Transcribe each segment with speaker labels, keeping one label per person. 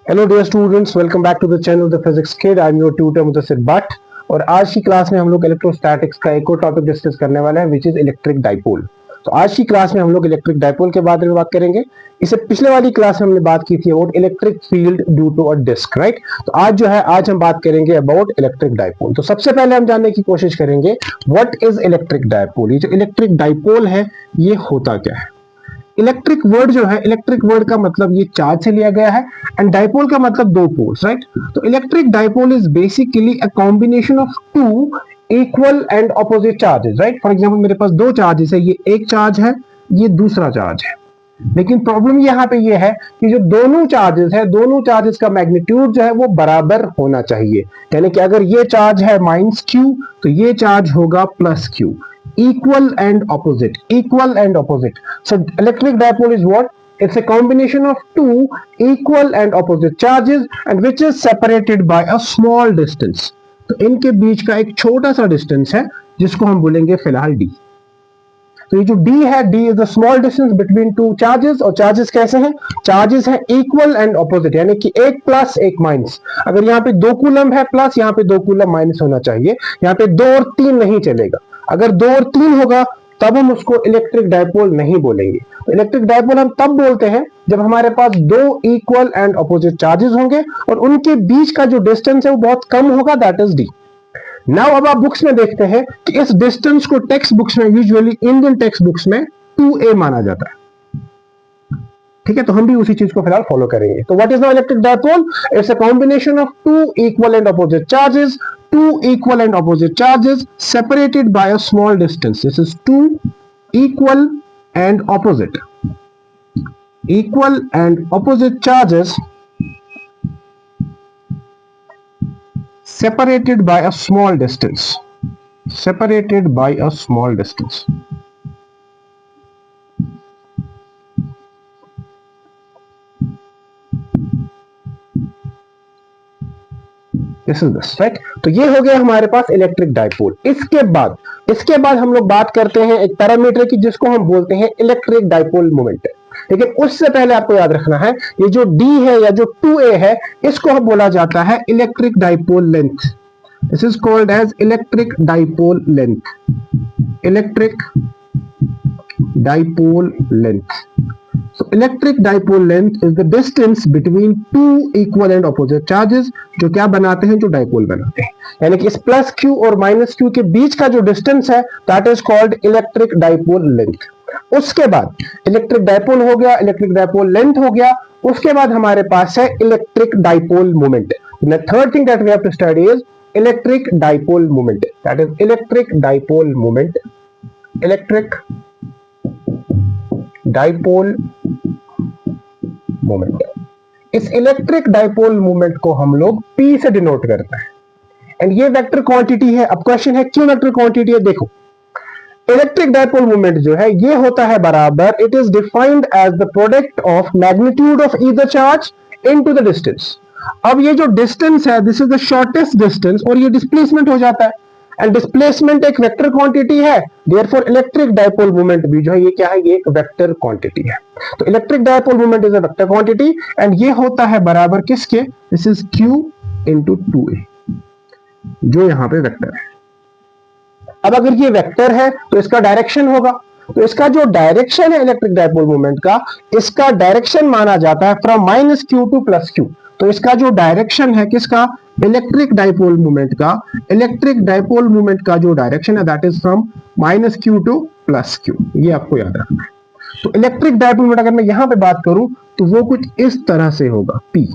Speaker 1: Hello dear students, welcome back to the channel the physics kid. I am your tutor Mudassir Bhatt. और आज की class में हम लोग इलेक्ट्रोस्टैटिक्स का एक और टॉपिक डिस्कस करने वाले हैं, विच इज इलेक्ट्रिक डाइपोल। तो आज की क्लास में हम लोग इलेक्ट्रिक डाइपोल के बारे में बात करेंगे। इससे पिछले वाली क्लास में हमने बात की थी about electric field due to a disc, right. तो आज हम बात करेंगे अबाउट इलेक्ट्रिक डाइपोल। तो सबसे पहले हम जानने की कोशिश करेंगे व्हाट इज इलेक्ट्रिक डाइपोल। ये जो इलेक्ट्रिक डाइपोल है ये होता क्या है। इलेक्ट्रिक वर्ड जो है, इलेक्ट्रिक वर्ड का मतलब ये चार्ज से लिया गया है एंड डाइपोल का मतलब दो पोल्स, राइट। तो electric dipole is basically a combination of two equal and opposite charges, right. For example मेरे पास दो चार्जेस है, ये एक चार्ज है, ये दूसरा चार्ज है। लेकिन प्रॉब्लम यहाँ पे ये है कि जो दोनों चार्जेस है, दोनों चार्जेस का मैग्नीट्यूड जो है वो बराबर होना चाहिए। यानी कि अगर ये चार्ज है माइनस क्यू तो ये चार्ज होगा plus Q. equal and opposite, equal and opposite. So electric dipole is what? It's a combination of two equal and opposite charges and which is separated by a small distance. तो इनके बीच का एक छोटा सा distance है जिसको हम बोलेंगे फिलहाल d। तो ये जो d है, d is the small distance between two charges. और चार्जेस कैसे हैं? चार्जेस हैं इक्वल एंड ऑपोजिट, यानी कि एक प्लस एक माइनस। अगर यहाँ पे 2 कूलम है प्लस, यहाँ पे 2 कूलम माइनस होना चाहिए। यहाँ पे 2 और 3 नहीं चलेगा। अगर 2 और 3 होगा तब हम उसको इलेक्ट्रिक डाइपोल नहीं बोलेंगे। तो इलेक्ट्रिक डाइपोल हम तब बोलते हैं जब हमारे पास दो इक्वल एंड ऑपोजिट चार्जेस होंगे और उनके बीच का जो डिस्टेंस है वो बहुत कम होगा, दैट इज डी। नाउ अब आप बुक्स में देखते हैं कि इस डिस्टेंस को टेक्स्ट बुक्स में, यूजुअली इंडियन टेक्स्ट बुक्स में 2a माना जाता है। ठीक है, तो हम भी उसी चीज को फिलहाल फॉलो करेंगे। तो what is the electric dipole? It's a combination of two equal and opposite charges, two equal and opposite charges separated by a small distance. This is two equal and opposite charges separated by a small distance. This is this, right. तो ये हो गया हमारे पास electric dipole. इसके बाद हम लोग बात करते हैं एक पैरामीटर की जिसको हम बोलते हैं इलेक्ट्रिक डाइपोल मोमेंट। लेकिन उससे पहले आपको याद रखना है ये जो d है या जो 2a है इसको हम बोला जाता है electric dipole length. This is called as electric dipole length. Electric dipole length. So electric dipole length is the distance between two equal and opposite charges जो क्या बनाते हैं, जो डाइपोल बनाते हैं। यानी कि इस प्लस क्यू और माइनस क्यू के बीच का जो डिस्टेंस है that is called electric dipole length. उसके बाद इलेक्ट्रिक डाइपोल हो गया, इलेक्ट्रिक डाइपोल लेंथ हो गया। उसके बाद हमारे पास है electric dipole moment. The third thing that we have to study is electric dipole moment. That is electric dipole moment. Electric dipole moment. इस इलेक्ट्रिक डाइपोल मोमेंट को हम लोग P से डिनोट करते हैं एंड ये वेक्टर क्वांटिटी है। अब क्वेश्चन है क्यों वेक्टर क्वांटिटी है? देखो, इलेक्ट्रिक डाइपोल मोमेंट जो है ये होता है बराबर, it is defined as the product of magnitude of either charge into the distance. अब ये जो डिस्टेंस है this is the shortest distance और ये डिस्प्लेसमेंट हो जाता है एंड डिस्प्लेसमेंट एक वेक्टर क्वांटिटी है, देयरफॉर इलेक्ट्रिक डाइपोल मोमेंट भी जो है ये क्या है, ये एक वेक्टर क्वांटिटी है। तो electric dipole moment is a vector quantity and ये होता है बराबर किसके? This is q into 2a, जो यहां पे वेक्टर है। अब अगर ये वेक्टर है तो इसका डायरेक्शन होगा, तो इसका जो डायरेक्शन है इलेक्ट्रिक डाइपोल मोमेंट का, इसका डायरेक्शन माना जाता है from minus Q to plus Q. तो इसका जो डायरेक्शन है किसका? इलेक्ट्रिक डाइपोल मोमेंट का। इलेक्ट्रिक डाइपोल मोमेंट का जो डायरेक्शन है that is from minus Q to plus Q. ये आपको याद रखना है। तो इलेक्ट्रिक डाइपोल मोमेंट अगर मैं यहां पे बात करूं तो वो कुछ इस तरह से होगा, P,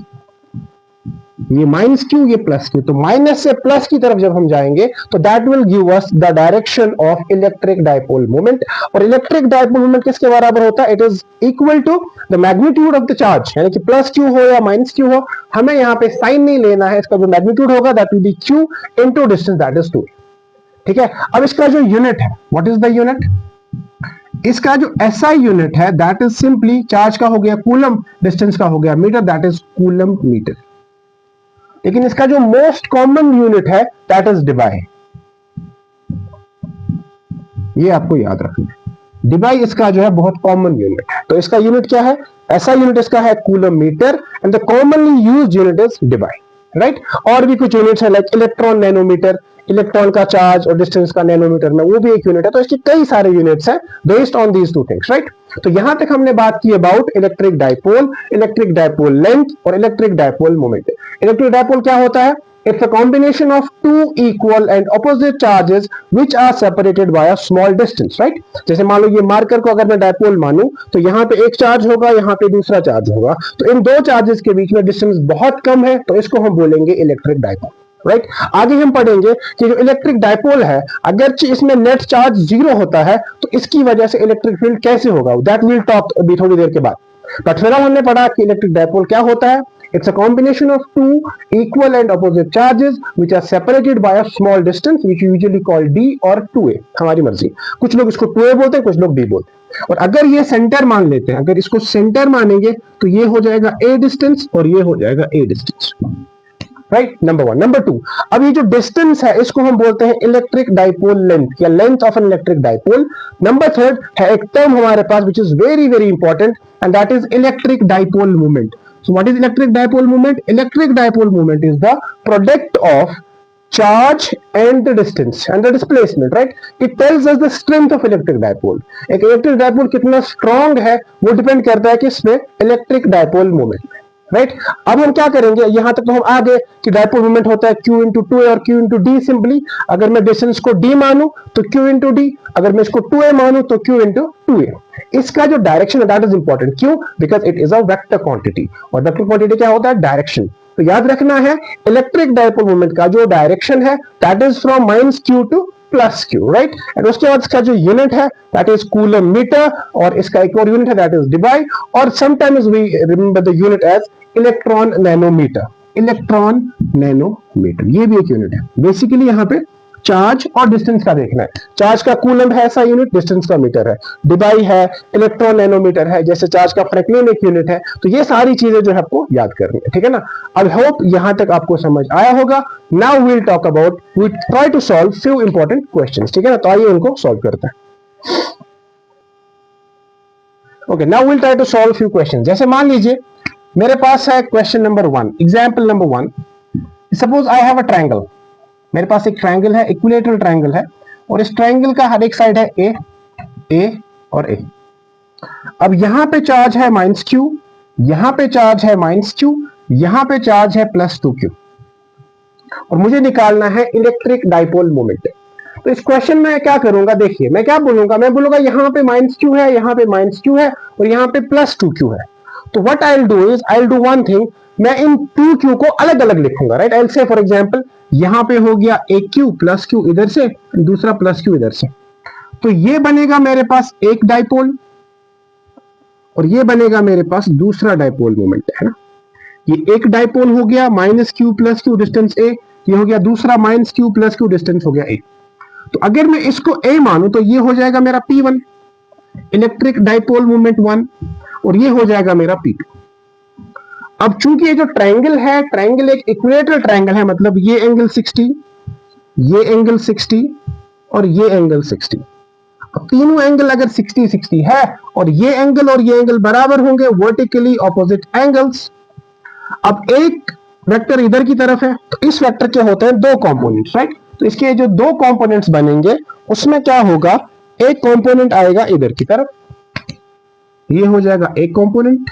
Speaker 1: ये माइनस क्यू, ये प्लस क्यू। तो माइनस से प्लस की तरफ जब हम जाएंगे तो that will give us the direction of electric dipole moment. और इलेक्ट्रिक डाइपोल मोमेंट किसके बराबर होता है? It is equal to the magnitude of the charge, यानी कि प्लस क्यू हो या माइनस क्यू हो, हमें यहाँ पे साइन नहीं लेना है। इसका जो मैग्नीट्यूड होगा that will B Q into distance, that is 2। ठीक है, अब इसका जो यूनिट है, व्हाट इज द यूनिट? इसका जो SI यूनिट है दैट इज सिंपली चार्ज का हो गया कूलम, डिस्टेंस का हो गया metre, that is coulomb metre. लेकिन इसका जो मोस्ट कॉमन यूनिट है दैट इज डिबाई। ये आपको याद रखना है। डिबाई इसका जो है बहुत कॉमन यूनिट है, तो इसका यूनिट क्या है, ऐसा यूनिट इसका है coulomb metre, and the commonly used unit is debye, right. और भी कुछ यूनिट्स है लाइक इलेक्ट्रॉन नैनोमीटर, इलेक्ट्रॉन का चार्ज और डिस्टेंस का नैनोमीटर में, वो भी एक यूनिट है। तो इसके कई सारे यूनिट्स हैं based on these two things, right. तो यहां तक हमने बात की अबाउट इलेक्ट्रिक डायपोल लेंथ और electric dipole moment. Electric dipole क्या होता है, it's a combination of two equal and opposite charges which are separated by a small distance, right? जैसे मान लो ये मार्कर को अगर मैं डायपोल मानूं तो यहाँ पे एक चार्ज होगा, यहाँ पे दूसरा चार्ज होगा, तो इन दो चार्जेस के बीच में डिस्टेंस बहुत कम है, तो इसको हम बोलेंगे इलेक्ट्रिक डायपोल, राइट। आगे हम पढ़ेंगे कि जो इलेक्ट्रिक डायपोल है, अगर इसमें नेट चार्ज जीरो होता है तो इसकी वजह से इलेक्ट्रिक फील्ड कैसे होगा, दैट विल टॉक अभी थोड़ी देर के बाद। बट फिलहाल हमने पढ़ा कि इलेक्ट्रिक डायपोल क्या होता है। It's a combination of two equal and opposite charges which are separated by a small distance which we usually call d or 2a, हमारी मर्जी। कुछ लोग इसको 2a बोलते हैं, कुछ लोग d बोलते हैं। और अगर ये सेंटर मान लेते हैं, अगर इसको सेंटर मानेंगे तो ये हो जाएगा a डिस्टेंस और ये हो जाएगा a distance, right. Number one. Number two, अब ये जो डिस्टेंस है इसको हम बोलते हैं इलेक्ट्रिक डायपोल लेंथ या length of an electric dipole. Number third है एक टर्म हमारे पास which is very very important and that is electric dipole moment. So what is electric dipole moment? Electric dipole moment is the product of charge and the distance and the displacement, right? It tells us the strength of electric dipole. एक electric dipole कितना strong है वो depend करता है किसमें, electric dipole moment, right. अब हम क्या करेंगे, यहां तक तो हम आ गए कि डायपोल मोमेंट होता है Q इंटू 2a और Q इंटू डी। सिंपली अगर मैं डिस्टेंस को d मानूं तो Q इंटू डी, अगर मैं इसको 2a मानूं तो Q इंटू 2a। इसका जो डायरेक्शन है दैट इज इंपॉर्टेंट, क्यों, because it is a vector quantity, और वेक्टर क्वांटिटी क्या होता है, डायरेक्शन। तो याद रखना है इलेक्ट्रिक डायपोल मोमेंट का जो डायरेक्शन है that is from -q to +q, right. And उसके बाद इसका जो यूनिट है दैट इज कूलम मीटर, और इसका एक और यूनिट है दैट इज डिबाई, और sometimes we remember the unit as electron nanometre. Electron nanometre ये भी एक यूनिट है। बेसिकली यहाँ पे चार्ज और डिस्टेंस का देखना है, चार्ज का कूलम है ऐसा यूनिट, डिस्टेंस का मीटर है, डिबाई है, इलेक्ट्रॉन नैनोमीटर है, जैसे चार्ज का फ्रैंकलिन एक यूनिट है। तो ये सारी चीजें जो है आपको याद करनी है, ठीक है ना। आई होप यहां तक आपको समझ आया होगा। Now we will talk about, we try to solve few important questions, ठीक है ना। तो आइए उनको सॉल्व करते हैं। Okay, now we will try to solve few questions. जैसे मान लीजिए मेरे पास है question number 1, example number 1। Suppose I have a triangle, मेरे पास एक ट्रायंगल है, इक्विलेटरल ट्रायंगल है, और इस ट्रायंगल का हर एक साइड है ए और ए। अब यहां पे चार्ज है -q, यहां पे चार्ज है -q, यहां पे चार्ज है +2q, और मुझे निकालना है इलेक्ट्रिक डायपोल मोमेंट। तो इस क्वेश्चन में क्या करूंगा, देखिए मैं क्या बोलूंगा, मैं बोलूंगा यहां पे -q है, यहां पे -q है, और यहां पे +2q है। तो what I will do is, I will do one thing, मैं इन 2q को अलग अलग लिखूंगा, राइट। आई विल से फॉर एग्जांपल यहां पे हो गया aq +q इधर से, दूसरा +q इधर से। तो ये बनेगा मेरे पास एक डायपोल, और ये बनेगा मेरे पास दूसरा डायपोल मोमेंट, है ना। ये एक डायपोल हो गया -q +q डिस्टेंस a, ये हो गया दूसरा -q +q डिस्टेंस हो गया a। तो अगर मैं इसको a मानूं तो ये हो जाएगा मेरा P1 इलेक्ट्रिक डायपोल मोमेंट 1, और ये हो जाएगा मेरा P2। अब चूंकि ये जो ट्रायंगल है, ट्रायंगल एक इक्विलेटरल ट्रायंगल है, मतलब ये एंगल 60, ये एंगल 60 और ये एंगल 60। अब तीनों एंगल अगर 60 60 है और ये एंगल बराबर होंगे, वर्टिकली ऑपोजिट एंगल्स। अब एक वेक्टर इधर की तरफ है, तो इस वेक्टर के होते हैं दो कंपोनेंट्स, राइट। तो इसके जो दो कंपोनेंट्स बनेंगे उसमें क्या होगा, एक कंपोनेंट आएगा इधर की तरफ, ये हो जाएगा एक कंपोनेंट,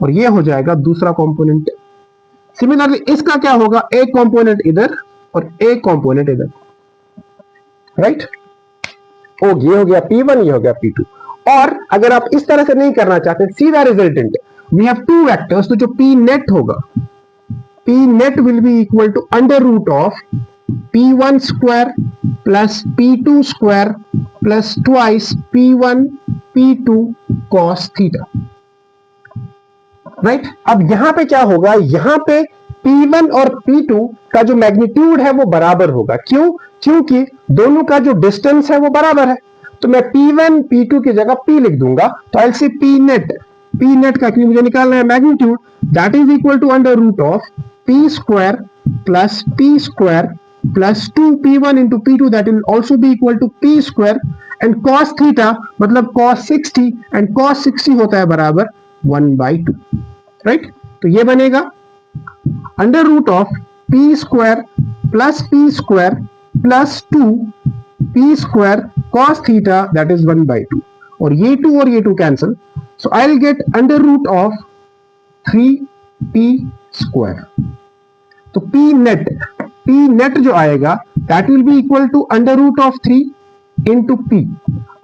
Speaker 1: और ये हो जाएगा दूसरा कंपोनेंट। सिमिलरली इसका क्या होगा, एक कंपोनेंट इधर और एक कंपोनेंट इधर, राइट। ये हो गया P1, ये हो गया P2। और अगर आप इस तरह से नहीं करना चाहते, सीधा resultant, we have two vectors, तो जो P नेट होगा, P net will be equal to √of P1 square plus P2 square plus twice P1 P2 cos theta, right. अब यहां पे क्या होगा, यहां पे P1 और P2 का जो मैग्नीट्यूड है वो बराबर होगा। क्यों, क्योंकि दोनों का जो डिस्टेंस है वो बराबर है। तो मैं P1 P2 की जगह P लिख दूंगा, तो I will say P net का, क्योंकि मुझे निकालना है magnitude, that is equal to √of P square plus 2 P1 into P2, that will also be equal to P square, and cos theta मतलब cos 60 एंड cos 60 होता है बराबर 1/2, right. तो ये बनेगा under root of P square plus 2 P square cos theta that is 1/2, और ये 2 cancel, so I will get under root of 3p square. तो पी नेट जो आएगा that will be equal to under root of 3 into P.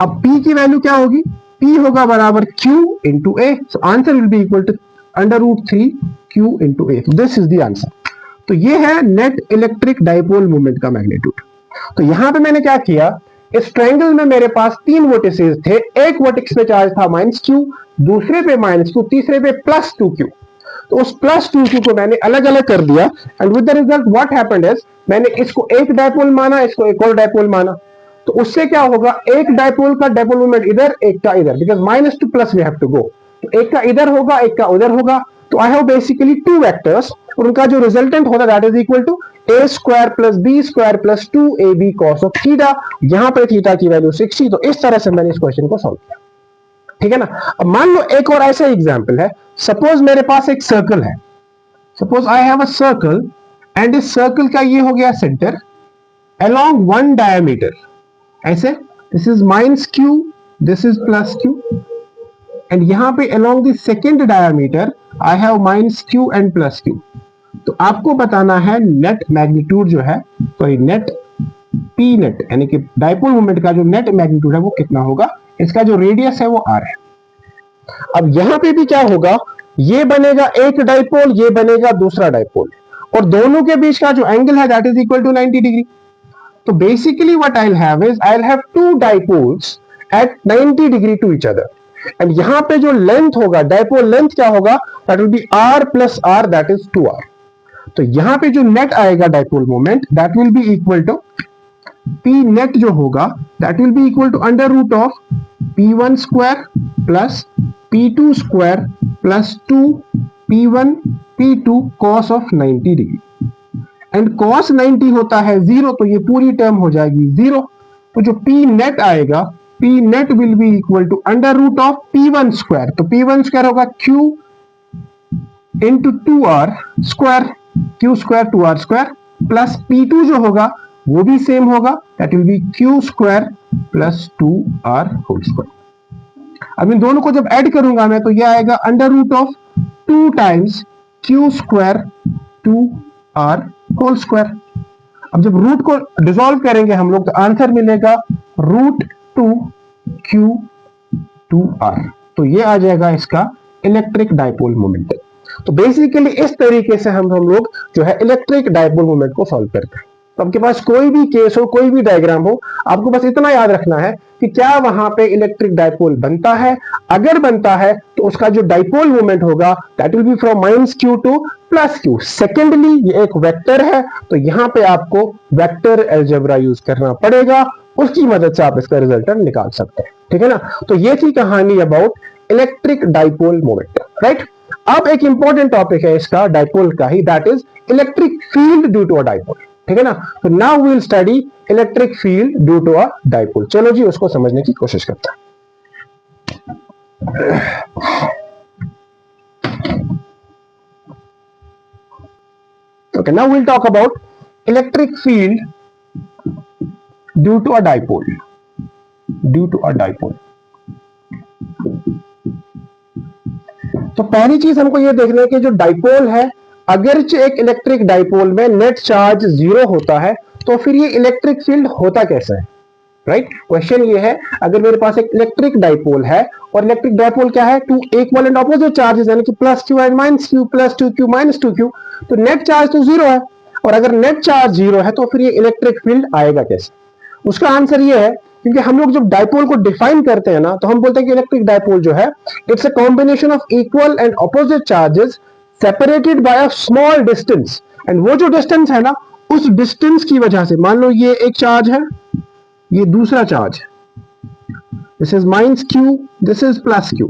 Speaker 1: अब p की value क्या होगी, p होगा बराबर q into A, so answer will be equal to under root 3 q into A. This is the answer. तो ये है net electric dipole moment का मैग्नीट्यूड। तो यहां पे मैंने क्या किया, इस ट्रायंगल में मेरे पास 3 वर्टिसेस थे, एक वर्टेक्स पे चार्ज था -q, दूसरे पे -q, तीसरे पे +2q। तो उस +2q को मैंने अलग अलग कर दिया and with the result what happened is, मैंने इसको एक डाइपोल माना, इसको एक और डाइपोल माना। तो उससे क्या होगा, एक डाइपोल का डाइपोल मोमेंट इधर, एक का इधर, because minus two plus we have to go. तो एक का इधर होगा, एक का उधर होगा। तो आई हैव बेसिकली 2 वेक्टर्स और उनका जो रिजल्टेंट होता that is equal to a square plus b square plus 2ab cos of theta. यहां पे थीटा की वैल्यू 60। तो इस तरह से मैंने इस क्वेश्चन को सॉल्व किया, ठीक है ना। अब मान लो एक और ऐसा एग्जांपल है, सपोज मेरे पास एक सर्कल है, suppose I have a circle and इस सर्कल का ये हो गया सेंटर along one diameter, ऐसे this is -q, this is +q, and यहां पे along the second diameter I have -q and +q। तो आपको बताना है नेट मैग्नीट्यूड जो है, सॉरी नेट पी नेट यानी कि डाइपोल मोमेंट का जो नेट मैग्नीट्यूड है वो कितना होगा। इसका जो रेडियस है वो r है। अब यहां पे भी क्या होगा, ये बनेगा एक डाइपोल, ये बनेगा दूसरा डाइपोल, और दोनों के बीच का जो एंगल है that is equal to 90 degree. तो basically what I will have is I will have 2 dipoles at 90 degree to each other, and यहां पे जो लेंथ होगा, डाइपोल लेंथ क्या होगा, that will be r plus r that is 2r। तो यहां पे जो नेट आएगा dipole moment that will be equal to p net जो होगा that will be equal to under root of p1 square plus p2 square plus 2 p1 p2 cos of 90 degree, and cos 90 होता है 0, तो ये पूरी term हो जाएगी 0। तो जो p नेट आएगा, p net will be equal to under root of p1 square, तो p1 स्क्वायर होगा q into 2r square, q square 2r square, plus p2 जो होगा वो भी सेम होगा, that will be q square plus 2r whole square. अब इन दोनों को जब ऐड करूंगा मैं तो ये आएगा under root of 2 times q square 2r whole square. अब जब रूट को डिसॉल्व करेंगे हम लोग तो आंसर मिलेगा √2q2r। तो ये आ जाएगा इसका इलेक्ट्रिक डाइपोल मोमेंट। तो बेसिकली इस तरीके से हम लोग जो है इलेक्ट्रिक डाइपोल मोमेंट को सॉल्व करते हैं। तो आपके पास कोई भी केस हो, कोई भी डायग्राम हो, आपको बस इतना याद रखना है कि क्या वहां पे इलेक्ट्रिक डाइपोल बनता है। अगर बनता है तो उसका जो डाइपोल मोमेंट होगा that will be from -q to +q। Secondly ये एक वेक्टर है, तो यहां पे आपको वेक्टर अलजेब्रा यूज करना पड़ेगा, उसकी मदद से आप इसका रिजल्टेंट निकाल सकते हैं, ठीक है ना। तो ये थी कहानी about electric dipole moment, right. अब एक इंपॉर्टेंट टॉपिक है इसका डाइपोल का ही, that is electric field due to a dipole, ठीक है ना। तो now we will study electric field due to a dipole. चलो जी उसको समझने की कोशिश करते हैं। Okay, now we'll talk about electric field due to a dipole. Due to a dipole. तो पहली चीज हमको ये देखना है कि जो डाइपोल है, अगरचे एक इलेक्ट्रिक डाइपोल में नेट चार्ज 0 होता है, तो फिर ये इलेक्ट्रिक फील्ड होता कैसे है, राइट। क्वेश्चन ये है, अगर मेरे पास एक इलेक्ट्रिक डाइपोल है और इलेक्ट्रिक डाइपोल क्या है, 2 इक्वल एंड ऑपोजिट चार्जेस यानी कि +q and -q, +2q -2q, तो नेट चार्ज तो 0 है, और अगर नेट चार्ज 0 है तो फिर ये इलेक्ट्रिक फील्ड आएगा कैसे। उसका आंसर ये है, क्योंकि हम लोग जब डाइपोल को डिफाइन करते हैं ना, तो हम बोलते हैं कि इलेक्ट्रिक डाइपोल जो है it's a combination of equal and opposite charges separated by a small distance, and वो जो डिस्टेंस है ना, उस डिस्टेंस की वजह से, मान लो ये एक चार्ज है, ये दूसरा charge, this is -q, this is +q,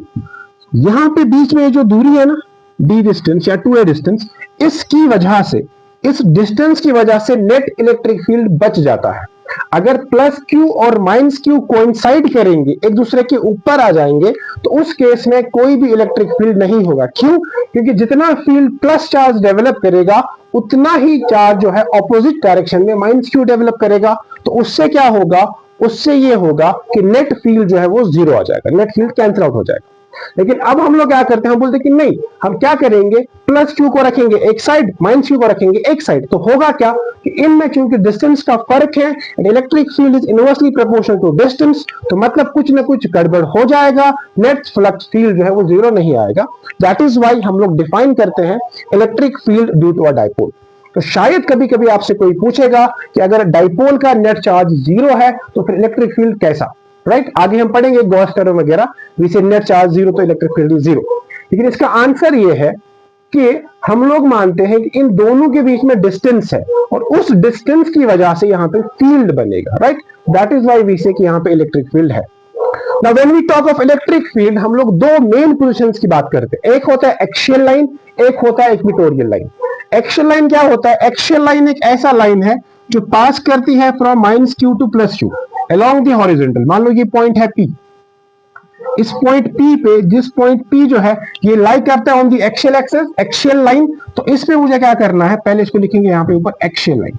Speaker 1: यहां पे बीच में जो दूरी है ना, d डिस्टेंस या 2a डिस्टेंस, इसकी वजह से, इस डिस्टेंस की वजह से नेट इलेक्ट्रिक फील्ड बच जाता है। अगर प्लस क्यू और माइनस क्यू कोइंसाइड करेंगे, एक दूसरे के ऊपर आ जाएंगे, तो उस केस में कोई भी इलेक्ट्रिक फील्ड नहीं होगा। क्यों? क्योंकि जितना फील्ड प्लस चार्ज डेवलप करेगा उतना ही चार्ज जो है ऑपोजिट डायरेक्शन में माइनस क्यू डेवलप करेगा। तो उससे क्या होगा, उससे ये होगा कि नेट फील्ड जो है वो जीरो आ जाएगा, नेट फील्ड कैंसिल आउट हो जाएगा। लेकिन अब हम लोग क्या करते हैं, हम बोलते हैं कि नहीं, हम क्या करेंगे, प्लस क्यू को रखेंगे एक साइड, माइनस क्यू को रखेंगे एक साइड। तो होगा क्या कि इनमें क्योंकि डिस्टेंस का फर्क है, electric field is inversely proportional to distance, तो मतलब कुछ ना कुछ गड़बड़ हो जाएगा, नेट फ्लक्स फील्ड जो है वो जीरो नहीं आएगा। दैट इज वाई हम लोग डिफाइन करते हैं electric field due to a dipole. तो शायद कभी कभी आपसे कोई पूछेगा कि अगर डाइपोल का नेट चार्ज जीरो है तो फिर इलेक्ट्रिक फील्ड कैसा, राइट? आगे हम पढ़ेंगे गॉस थ्योरम वगैरह, विसे नेट चार्ज जीरो तो इलेक्ट्रिक फील्ड इज जीरो। लेकिन इसका आंसर ये है कि हम लोग मानते हैं कि इन दोनों के बीच में डिस्टेंस है और उस डिस्टेंस की वजह से यहां पे फील्ड बनेगा, right? That is why we say कि यहां पे इलेक्ट्रिक फील्ड है। Now when we talk of electric field, हम लोग दो मेन पोजीशंस की बात करते हैं, एक होता है एक्सियल लाइन, एक होता है इक्वेटोरियल लाइन। एक्सियल लाइन क्या होता है? एक्सियल लाइन एक ऐसा लाइन है जो पास करती है from minus Q to plus Q along the horizontal. मान लो ये पॉइंट है P, इस पॉइंट P पे, जिस पॉइंट P जो है ये लाई करता है on the axial axis, axial line, तो इस पे मुझे क्या करना है, पहले इसको लिखेंगे यहां पे ऊपर axial line,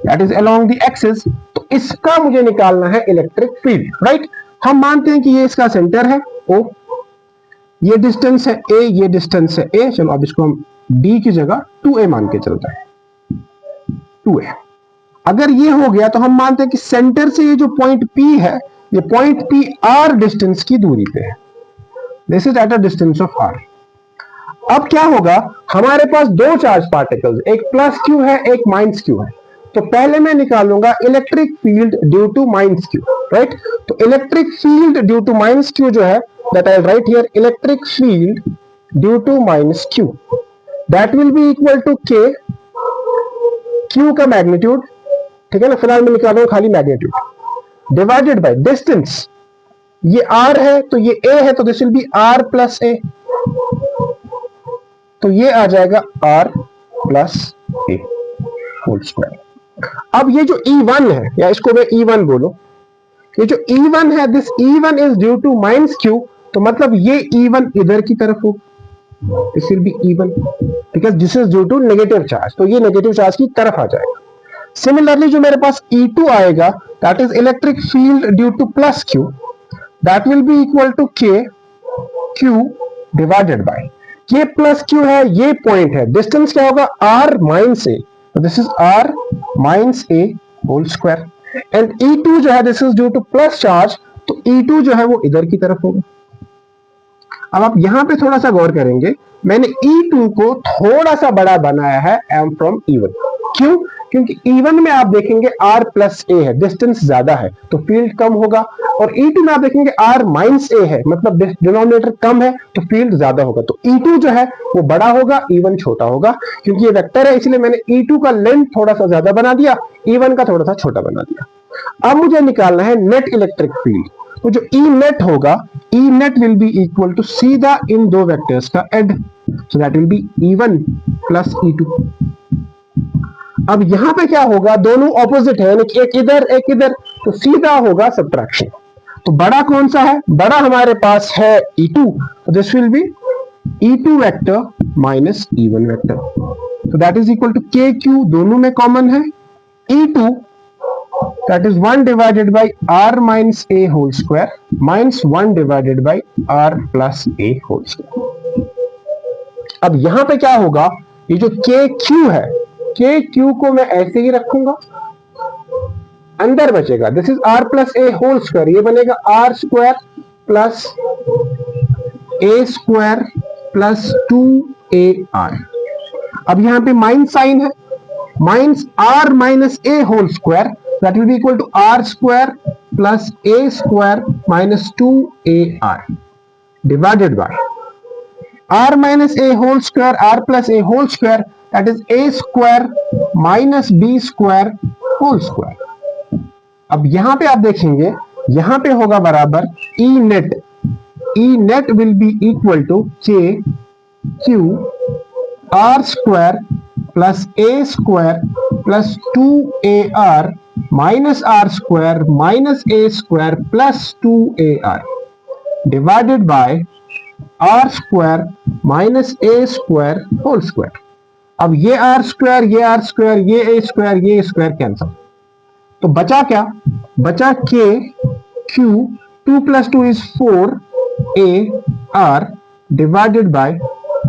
Speaker 1: that is along the axis. तो इसका मुझे निकालना है इलेक्ट्रिक फील्ड, राइट? हम मानते हैं कि ये इसका सेंटर है O, ये डिस्टेंस है A, ये डिस्टेंस है A। चलो अब इसको हम D की जगह 2A मान के चलते हैं, 2A। अगर ये हो गया तो हम मानते हैं कि सेंटर से ये जो पॉइंट P है, ये पॉइंट P R डिस्टेंस की दूरी पे है, this is at a distance of R। अब क्या होगा, हमारे पास दो चार्ज पार्टिकल्स, एक प्लस क्यू है, एक माइनस क्यू है। तो पहले मैं निकालूंगा electric field due to minus q, right? तो electric field due to minus q जो है, that I write here, electric field due to minus q, that will be equal to K, Q का magnitude, ठीक है ना, फिलहाल मैं निकाल रहा हूं खाली मैग्नीट्यूड, डिवाइडेड बाय डिस्टेंस। ये R है तो ये A है, तो this will be R plus A, तो ये आ जाएगा R plus A whole square. अब ये जो E1 है, या इसको मैं E1 बोलो, ये जो E1 है, this E1 is due to minus Q, तो मतलब ये E1 इधर की तरफ हो, this will be E1 because this is due to negative charge, तो ये नेगेटिव चार्ज की तरफ आ जाएगा। सिमिलरली जो मेरे पास E2 आएगा, that is electric field due to plus Q, that will be equal to K Q divided by, ये प्लस Q है, ये पॉइंट है, डिस्टेंस क्या होगा, R माइनस A, तो this is R minus A whole square. And E2 जो है, this is due to plus charge, तो E2 जो है वो इधर की तरफ होगा। अब आप यहां पे थोड़ा सा गौर करेंगे, मैंने E2 को थोड़ा सा बड़ा बनाया है M फ्रॉम E1। क्यों? क्योंकि E1 में आप देखेंगे R प्लस A है, डिस्टेंस ज्यादा है तो फील्ड कम होगा, और E2 में आप देखेंगे R माइनस A है, मतलब डिनोमिनेटर कम है तो फील्ड ज्यादा होगा। तो E2 जो है वो बड़ा होगा, E1 छोटा होगा। क्योंकि ये वेक्टर है इसलिए मैंने E2 का लेंथ थोड़ा सा ज्यादा बना दिया, E1 का थोड़ा सा छोटा बना दिया। अब मुझे निकालना है नेट इलेक्ट्रिक फील्ड, तो जो E नेट होगा, E net will be equal to सीधा इन दो वेक्टर्स का add, so that will be E1 plus E2। अब यहां पे क्या होगा, दोनों ऑपोजिट है, यानी एक इधर एक इधर, तो सीधा होगा सबट्रैक्शन। तो बड़ा कौन सा है, बड़ा हमारे पास है E2, तो this will be E2 vector minus E1 vector, तो that is equal to KQ, दोनों में कॉमन है, E2 that is 1 divided by R minus A whole square minus 1 divided by R plus A whole square। अब यहां पे क्या होगा, ये जो KQ है, KQ को मैं ऐसे ही रखूंगा, अंदर बचेगा, this is R plus A whole square, ये बनेगा R square plus A square plus 2AR। अब यहां पे माइनस साइन है, minus R minus A whole square, that will be equal to R square plus A square minus 2AR divided by R minus A whole square, R plus A whole square, that is A square minus B square whole square। अब यहां पे आप देखेंगे, यहां पे होगा बराबर E net, E net will be equal to K Q R square plus A square plus 2ar minus R square minus A square plus 2ar divided by R square minus A square whole square. अब ये R square, ये R square, ये A square, ये square cancel, तो बचा क्या? बचा K Q, 2 plus 2 is 4 A R divided by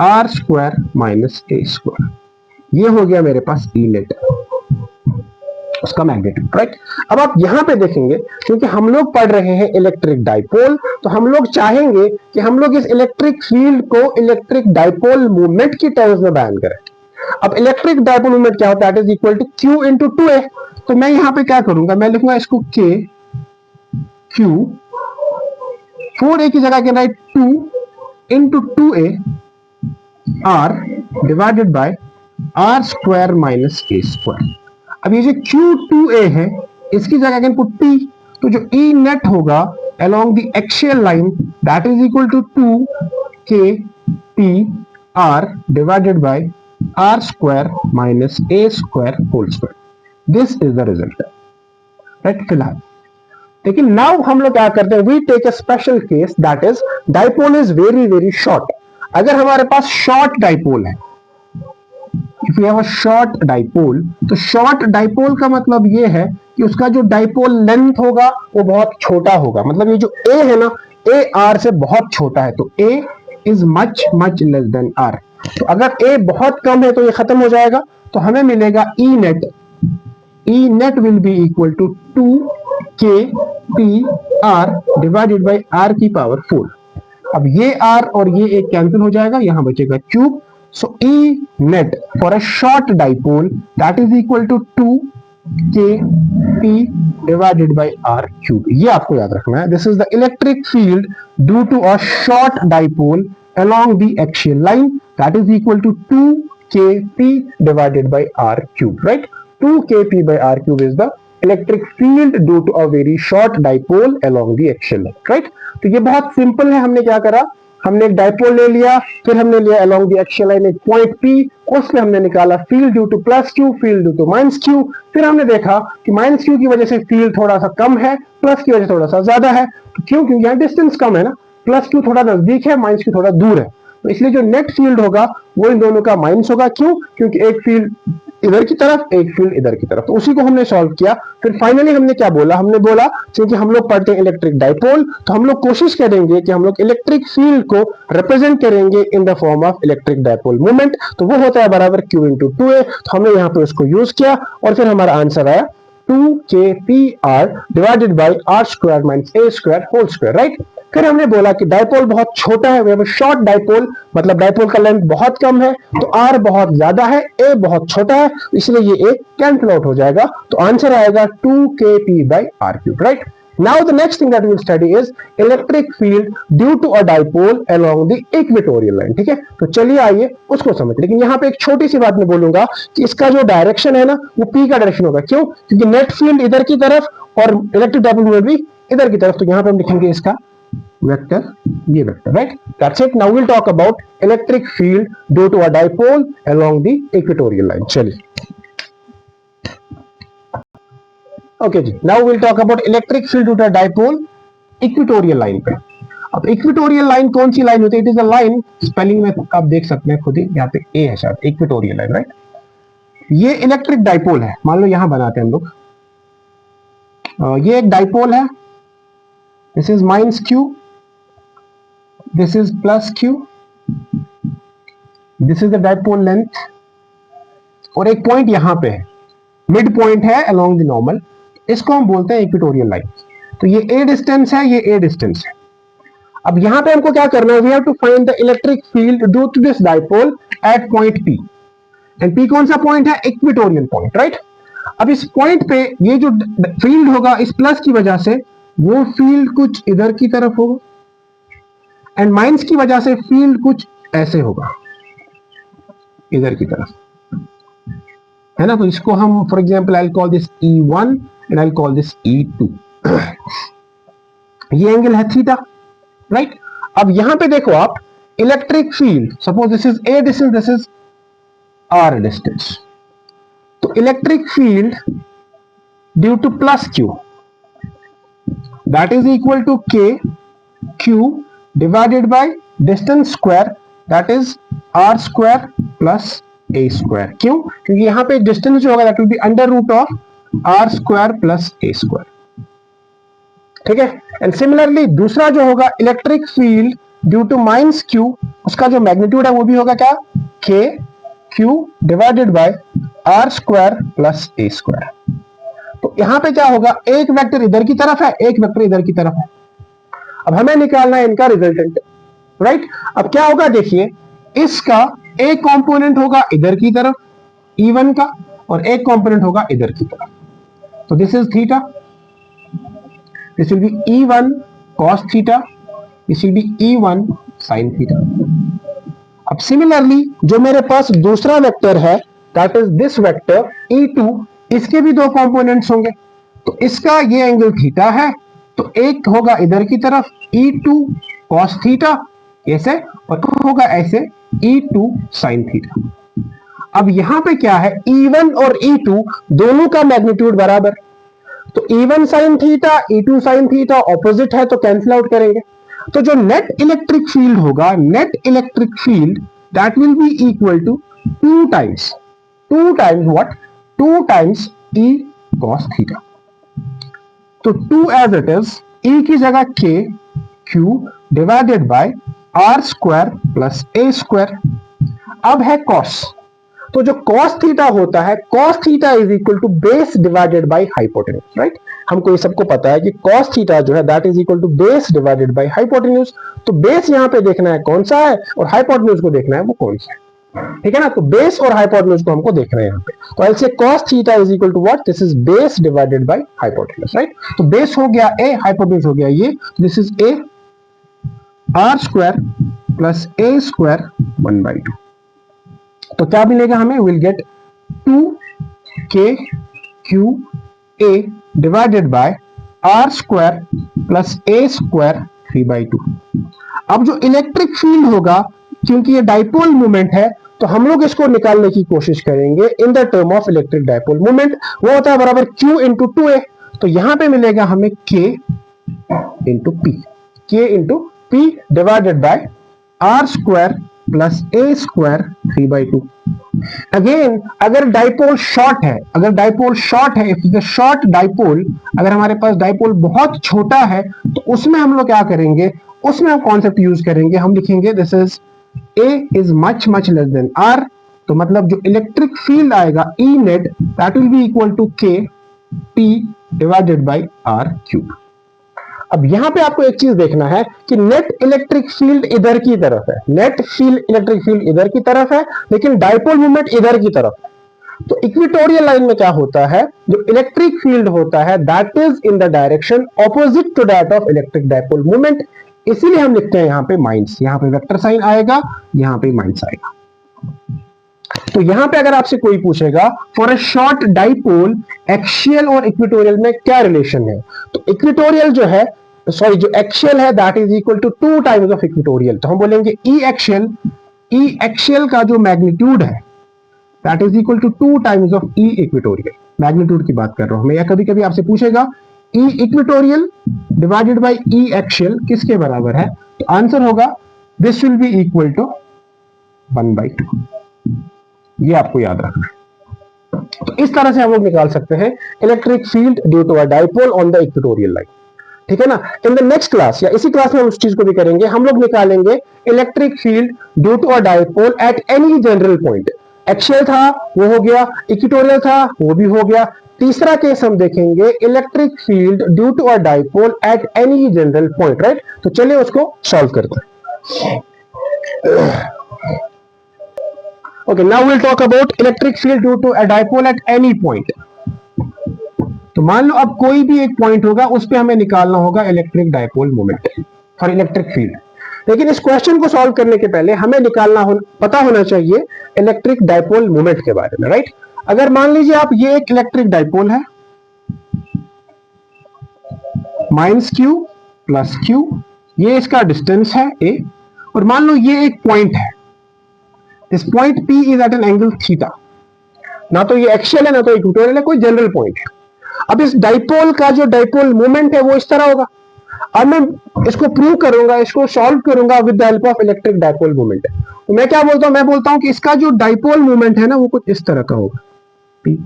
Speaker 1: R square minus A square. ये हो गया मेरे पास ई नेट, उसका मैग्नीट्यूड, राइट। अब आप यहां पे देखेंगे, क्योंकि हम लोग पढ़ रहे हैं इलेक्ट्रिक डाइपोल, तो हम लोग चाहेंगे कि हम लोग इस इलेक्ट्रिक फील्ड को इलेक्ट्रिक डाइपोल मूवमेंट की टर्म्स में बयान करें। अब इलेक्ट्रिक डाइपोल मूवमेंट क्या होता है? It is equal to Q into 2a। तो मैं यहां पे क्या करूंगा, मैं लिखूंगा इसको k q, 4a की जगह के write 2 into 2a r divided by R square minus A square. अब ये जो Q2a है, इसकी जगह कैन पुट P, तो जो E नेट होगा along the axial line that is equal to 2k P R divided by R square minus A square whole square. This is the result, right? फिलहाल लेकिन now हम लोग क्या करते हैं, we take a special case that is dipole is very very short। अगर हमारे पास short dipole है, if we have a short dipole, तो short dipole का मतलब ये है कि उसका जो dipole length होगा वो बहुत छोटा होगा। मतलब ये जो A है ना, A R से बहुत छोटा है, तो A is much much less than R। तो अगर A बहुत कम है तो ये खत्म हो जाएगा, तो हमें मिलेगा E net। E net will be equal to 2k P R divided by R की पावर 4। अब ये R और ये एक कैंसिल हो जाएगा, यहां बचेगा cube. So E net for a short dipole that is equal to 2k P divided by R cube। ये आपको याद रखना है। This is the electric field due to a short dipole along the axial line that is equal to 2k P divided by R cube, right? 2k P by R cube is the electric field due to a very short dipole along the axial line, right? तो ये बहुत simple है। हमने क्या करा, हमने एक dipole ले लिया, फिर हमने लिया अलोंग द एक्सियल लाइन एक पॉइंट P, उसमें हमने निकाला field due to plus Q, field due to minus Q. फिर हमने देखा कि माइनस क्यू की वजह से फील्ड थोड़ा सा कम है, प्लस की वजह से थोड़ा सा ज्यादा है। तो क्यों? क्योंकि यहाँ डिस्टेंस कम है ना, प्लस क्यू थोड़ा नजदीक है, माइनस क्यू थोड़ा दूर है, तो इसलिए जो नेट फील्ड होगा वो इन दोनों का माइनस होगा। क्यों? क्योंकि एक फील्ड इधर की तरफ, एक फील्ड इधर की तरफ, तो उसी को हमने सॉल्व किया। फिर फाइनली हमने क्या बोला, हमने बोला क्योंकि हम लोग पढ़ते हैं इलेक्ट्रिक डाइपोल, तो हम लोग कोशिश करेंगे कि हम लोग इलेक्ट्रिक फील्ड को रिप्रेजेंट करेंगे in the form of electric dipole movement. तो वो होता है बराबर Q इंटू 2a। तो हमने यहाँ पे उसको यूज किया और फिर हमारा आंसर आया 2kPr divided by r square minus a square whole square, right. फिर हमने बोला कि डाइपोल बहुत छोटा है, we have a short dipole, मतलब डाइपोल का लेंथ बहुत कम है, तो r बहुत ज्यादा है, a बहुत छोटा है, इसलिए ये a कैंसिल आउट हो जाएगा। तो आंसर आएगा 2kP by r cube, right? Now the next thing that we will study is electric field due to a dipole along the equatorial line। ठीक है, तो चलिए आइए उसको समझ। लेकिन यहाँ पे एक छोटी सी बात मैं बोलूंगा कि इसका जो डायरेक्शन है ना वो P का डायरेक्शन होगा। क्यों? क्योंकि नेट फील्ड इधर की तरफ और इलेक्ट्रिक डाइपोल मूवमेंट भी इधर की तरफ, तो यहाँ पे हम लिखेंगे इसका वेक्टर, ये vector, right. That's it. Now will talk about electric field due to a dipole along the equatorial line. चलिए, ओके जी, now will talk about electric field due to a dipole equatorial line पे। अब equatorial line कौन सी लाइन होती है? It is a line, spelling में आप देख सकते हैं खुद ही, यहाँ पे ए है शायद, इक्वेटोरियल लाइन, राइट। ये इलेक्ट्रिक डाइपोल है, मान लो यहां बनाते हैं हम लोग, ये एक डाइपोल है, this is minus Q, this is plus q, this is the dipole length, और एक पॉइंट यहां पे है, मिड पॉइंट है along the normal, इसको हम बोलते हैं इक्वेटोरियल लाइन। तो ये a डिस्टेंस है, ये a डिस्टेंस है। अब यहां पे हमको क्या करना है, we have to find the electric field due to this dipole at point P, एंड P कौन सा पॉइंट है? Equatorial point, right. अब इस पॉइंट पे ये जो फील्ड होगा इस प्लस की वजह से, वो फील्ड कुछ इधर की तरफ होगा, एंड माइनस की वजह से फील्ड कुछ ऐसे होगा, इधर की तरफ, है ना। तो इसको हम for example I will call this E1 and I will call this E2। ये एंगल है थीटा, राइट। अब यहां पे देखो आप, electric field, suppose this is A distance, this is R distance, तो तो electric field due to plus q that is equal to k Q divided by distance square that is r square plus A square. क्यों? क्योंकि यहां पे distance जो होगा that will be under root of r square plus A square. ठीक है। And similarly दूसरा जो होगा electric field due to minus Q, उसका जो मैग्नीट्यूड है वो भी होगा क्या? K Q divided by R square plus A square. तो यहां पे क्या होगा, एक वेक्टर इधर की तरफ है, एक वेक्टर इधर की तरफ है। अब हमें निकालना है इनका रिजल्टेंट, राइट। अब क्या होगा देखिए, इसका एक कंपोनेंट होगा इधर की तरफ E1 का और एक कंपोनेंट होगा इधर की तरफ। तो this is theta, this will be E1 cos theta, this will be E1 sin theta. अब सिमिलरली जो मेरे पास दूसरा वेक्टर है that is this vector E2, इसके भी दो कंपोनेंट्स होंगे। तो इसका ये एंगल थीटा है, तो एक होगा इधर की तरफ E2 cos थीटा ऐसे, और होगा ऐसे E2 sin थीटा। अब यहां पे क्या है, E1 और E2 दोनों का मैग्नीट्यूड बराबर, तो E1 sin theta E2 sin theta opposite है तो कैंसिल आउट करेंगे। तो जो नेट इलेक्ट्रिक फील्ड होगा, net electric field that will be equal to 2 times what, 2 times E cos theta. तो 2 एज इट इज, E की जगह K Q divided by R square plus A square. अब है cos, तो जो cos theta होता है, cos theta is equal to base divided by hypotenuse, right. हमको ये सबको पता है कि cos थीटा जो है that is equal to base divided by hypotenuse. तो बेस यहां पे देखना है कौन सा है और हाइपोटेन्यूज को देखना है वो कौन सा है, ठीक है ना। तो बेस और हाइपोटेन्यूज को हमको देखना है यहां पे। तो I say cos theta is equal to what, this is base divided by hypotenuse, right. तो बेस हो गया a, हाइपोटेन्यूज हो गया ये, this is a r square plus a square 1/2। तो क्या मिलेगा हमें, will get 2kqa divided by r square plus a square 3/2। अब जो इलेक्ट्रिक फील्ड होगा, क्योंकि ये डाइपोल मोमेंट है, तो हम लोग इसको निकालने की कोशिश करेंगे in the term of electric dipole moment. वो होता है बराबर q इंटू 2a। तो यहां पे मिलेगा हमें k into p divided by r square plus a square 3/2। Again अगर डाइपोल शॉर्ट है, इफ द शॉर्ट डाइपोल, अगर हमारे पास डाइपोल बहुत छोटा है, तो उसमें हम लोग क्या करेंगे, उसमें हम कॉन्सेप्ट यूज करेंगे, हम लिखेंगे this is a is much less than r। तो मतलब जो इलेक्ट्रिक फील्ड आएगा E net that will be equal to k p divided by r cube. अब यहां पे आपको एक चीज देखना है कि नेट इलेक्ट्रिक फील्ड इधर की तरफ है, इलेक्ट्रिक फील्ड इधर की तरफ है, लेकिन डाइपोल मोमेंट इधर की तरफ है। तो इक्वेटोरियल लाइन में क्या होता है, जो इलेक्ट्रिक फील्ड होता है that is in the direction opposite to that of electric dipole moment. इसीलिए हम लिखते हैं यहां पे माइनस, यहां पे वेक्टर साइन आएगा, यहां पे माइनस आएगा। तो यहां पे अगर आपसे कोई पूछेगा for a short dipole axial और इक्वेटोरियल में क्या रिलेशन है, तो इक्वेटोरियल जो है, सॉरी जो एक्सियल है that is equal to 2 times of equatorial. तो हम बोलेंगे ई एक्सियल का जो मैग्नीट्यूड है that is equal to 2 times of E equatorial. Magnitude की बात कर रहा हूं मैं, या कभी कभी आपसे पूछेगा E equatorial divided by E axial किसके बराबर है, तो आंसर होगा this will be equal to 1/2। ये आपको याद रखना है। तो इस तरह से हम लोग निकाल सकते हैं electric field due to a dipole on the equatorial line, ठीक है ना। इन द नेक्स्ट क्लास या इसी क्लास में हम उस चीज को भी करेंगे, हम लोग निकालेंगे electric field due to a dipole at any general point. Axial था वो हो गया, इक्वेटोरियल था वो भी हो गया। तीसरा केस हम देखेंगे electric field due to a dipole at any general point, right. तो चलिए उसको सॉल्व करते हैं। Okay, now we'll talk about electric field due to a dipole at any point. तो मान लो अब कोई भी एक पॉइंट होगा, उस पे हमें निकालना होगा electric dipole moment for electric field. लेकिन इस क्वेश्चन को सॉल्व करने के पहले हमें पता होना चाहिए इलेक्ट्रिक डाइपोल मोमेंट के बारे में, राइट। अगर मान लीजिए आप, ये एक इलेक्ट्रिक डाइपोल है, माइनस क्यू प्लस क्यू, ये इसका डिस्टेंस है a, और मान लो ये एक पॉइंट है, this point P is at an angle theta। ना तो ये एक्सियल है ना तो इक्वेटोरियल है, कोई जनरल पॉइंट है। अब इस डाइपोल का जो डाइपोल मोमेंट है वो इस तरह होगा। अब मैं इसको प्रूव करूंगा, इसको सॉल्व करूंगा with the help of electric dipole moment. तो मैं क्या बोलता हूं, मैं बोलता हूं कि इसका जो डाइपोल मोमेंट है ना वो कुछ इस तरह का होगा, P।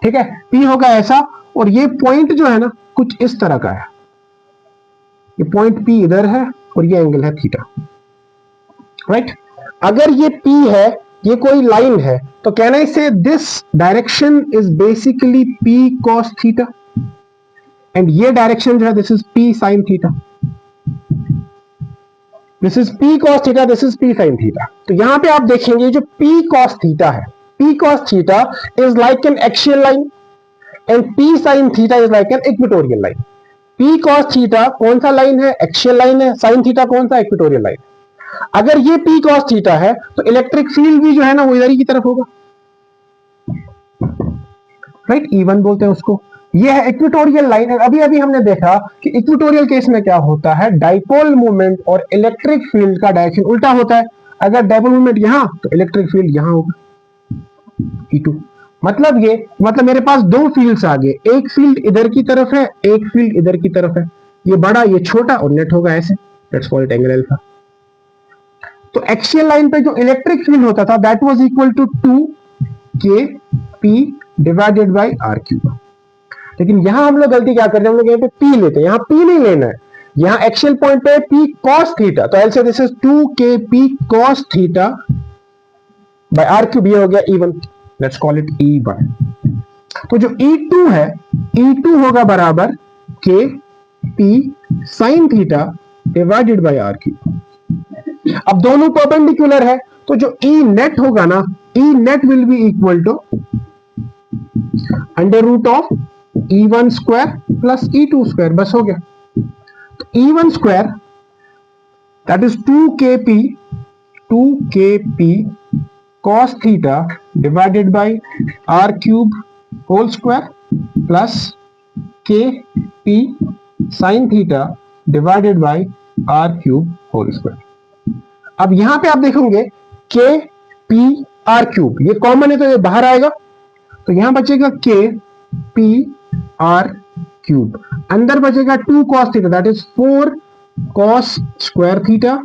Speaker 1: ठीक है, P होगा ऐसा, और ये पॉइंट जो है ना कुछ इस तरह का है। ये पॉइंट P इधर है और ये एंगल है थीटा, राइट। अगर ये P है, ये कोई लाइन है, तो कैन आई से this direction is basically P cos theta, and ये डायरेक्शन जो है this is P sin theta, this is P cos theta, this is P sin theta. तो यहां पे आप देखेंगे जो P cos थीटा है, P cos theta is like an axial line and P sin theta is like an equatorial line. P cos theta कौन सा line है, एक्सियल लाइन है, sin थीटा कौन सा, इक्वेटोरियल लाइन। अगर ये P cos थीटा है तो इलेक्ट्रिक फील्ड भी जो है ना वो इधर ही की तरफ होगा, राइट, E1 बोलते हैं उसको। ये है इक्वेटोरियल लाइन। अभी अभी हमने देखा कि इक्वेटोरियल केस में क्या होता है, डाइपोल मूवमेंट और इलेक्ट्रिक फील्ड का डायरेक्शन उल्टा होता है। अगर डाइपोल मूवमेंट यहां तो इलेक्ट्रिक फील्ड यहां होगा, E2। मतलब मेरे पास दो फील्ड्स आ गए, एक फील्ड इधर की तरफ है, एक फील्ड इधर की तरफ है। ये बड़ा ये छोटा और नेट होगा ऐसे, let's call it angle alpha. तो एक्सियल लाइन पे जो इलेक्ट्रिक फील्ड होता था that was equal to 2kp divided by r cube. लेकिन यहां हम लोग गलती क्या करते हैं, हम लोग यहाँ पे p लेते हैं, यहां p नहीं लेना है। यहां एक्सियल पॉइंट पे p cos थीटा, तो ऐसे this is 2kp cos theta by r cube, ये हो गया E1, let's call it E1। तो जो E2 है, E2 होगा बराबर kp sin theta divided by r cube. अब दोनों परपेंडिकुलर है, तो जो E नेट होगा ना, E net will be equal to under root of E1 square plus E2 square, बस हो गया। तो E1 square that is 2kp cos theta divided by r cube whole square plus kp sin theta divided by r cube whole square. अब यहां पे आप देखोगे k p r cube, ये कॉमन है तो ये बाहर आएगा, तो यहां बचेगा k p r क्यूब, अंदर बचेगा 2 cos theta that is 4 cos square theta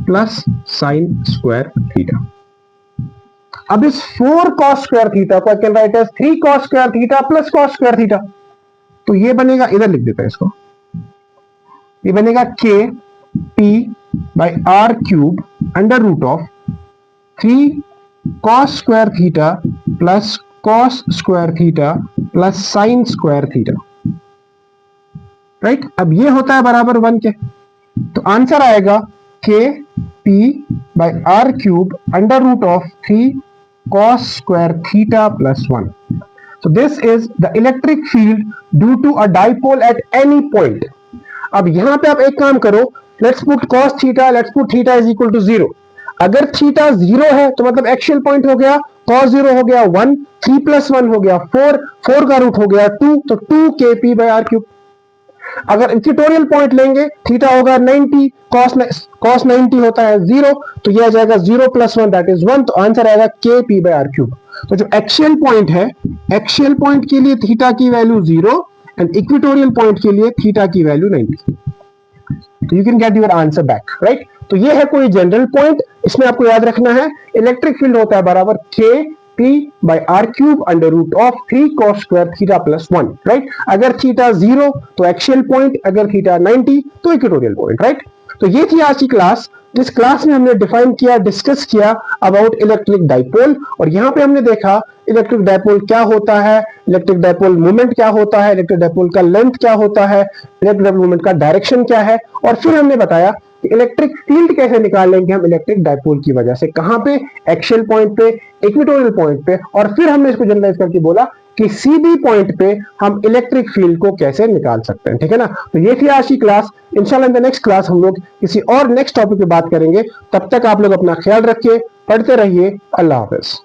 Speaker 1: plus sin square theta. अब इस 4 cos स्क्वायर थीटा को can write as 3 cos square theta plus cos square theta. तो ये बनेगा, इधर लिख देता है इसको, ये बनेगा k p by r cube under root of 3 cos square theta plus cos square theta plus sin square theta, right. अब ये होता है बराबर 1 के, तो आंसर आएगा k p by r cube under root of 3 cos square theta plus 1। So this is the electric field due to a dipole at any point. अब यहां पे आप एक काम करो, let's put cos theta, let's put theta is equal to 0। अगर theta 0 है तो मतलब एक्सियल पॉइंट हो गया, cos 0 हो गया 1, 3 प्लस 1 हो गया 4, 4 का रूट हो गया 2, तो 2kp बाय r क्यूब। अगर इक्वेटोरियल पॉइंट लेंगे, थीटा होगा 90, cos 90 होता है 0, तो यह आ जाएगा 0 प्लस 1 दैट इज 1, तो आंसर आएगा kp बाय r क्यूब। तो जो एक्सियल पॉइंट है, एक्सियल पॉइंट के लिए थीटा की वैल्यू 0 एंड इक्वेटोरियल पॉइंट के लिए थीटा की वैल्यू 90। तो you can get your answer back, right. तो ये है कोई जनरल पॉइंट, इसमें आपको याद रखना है इलेक्ट्रिक फील्ड होता है बराबर k p by r cube under root of 3 cos square theta plus 1, right. अगर थीटा 0 तो एक्सियल पॉइंट, अगर थीटा 90 तो इक्वेटोरियल पॉइंट, राइट। तो ये थी आज की क्लास, जिस क्लास में हमने डिफाइन किया, डिस्कस किया अबाउट इलेक्ट्रिक डाइपोल, और यहां पे हमने देखा इलेक्ट्रिक डाइपोल क्या होता है, इलेक्ट्रिक डाइपोल मोमेंट क्या होता है, इलेक्ट्रिक डाइपोल का लेंथ क्या होता है, इलेक्ट्रिक डाइपोल मोमेंट का डायरेक्शन क्या है, और फिर हमने बताया कि इलेक्ट्रिक फील्ड कैसे निकाल लेंगे हम इलेक्ट्रिक डाइपोल की वजह से, कहां पे, एक्सियल पॉइंट पे, इक्वेटोरियल पॉइंट पे, और फिर हमने इसको जनरलाइज करके बोला कि सीबी पॉइंट पे हम इलेक्ट्रिक फील्ड को कैसे निकाल सकते हैं, ठीक है ना। तो ये थी आज की क्लास। इंशाल्लाह इन द नेक्स्ट क्लास हम लोग किसी और नेक्स्ट टॉपिक पे बात करेंगे। तब तक आप लोग अपना ख्याल रखिए, पढ़ते रहिए। अल्लाह हाफिज।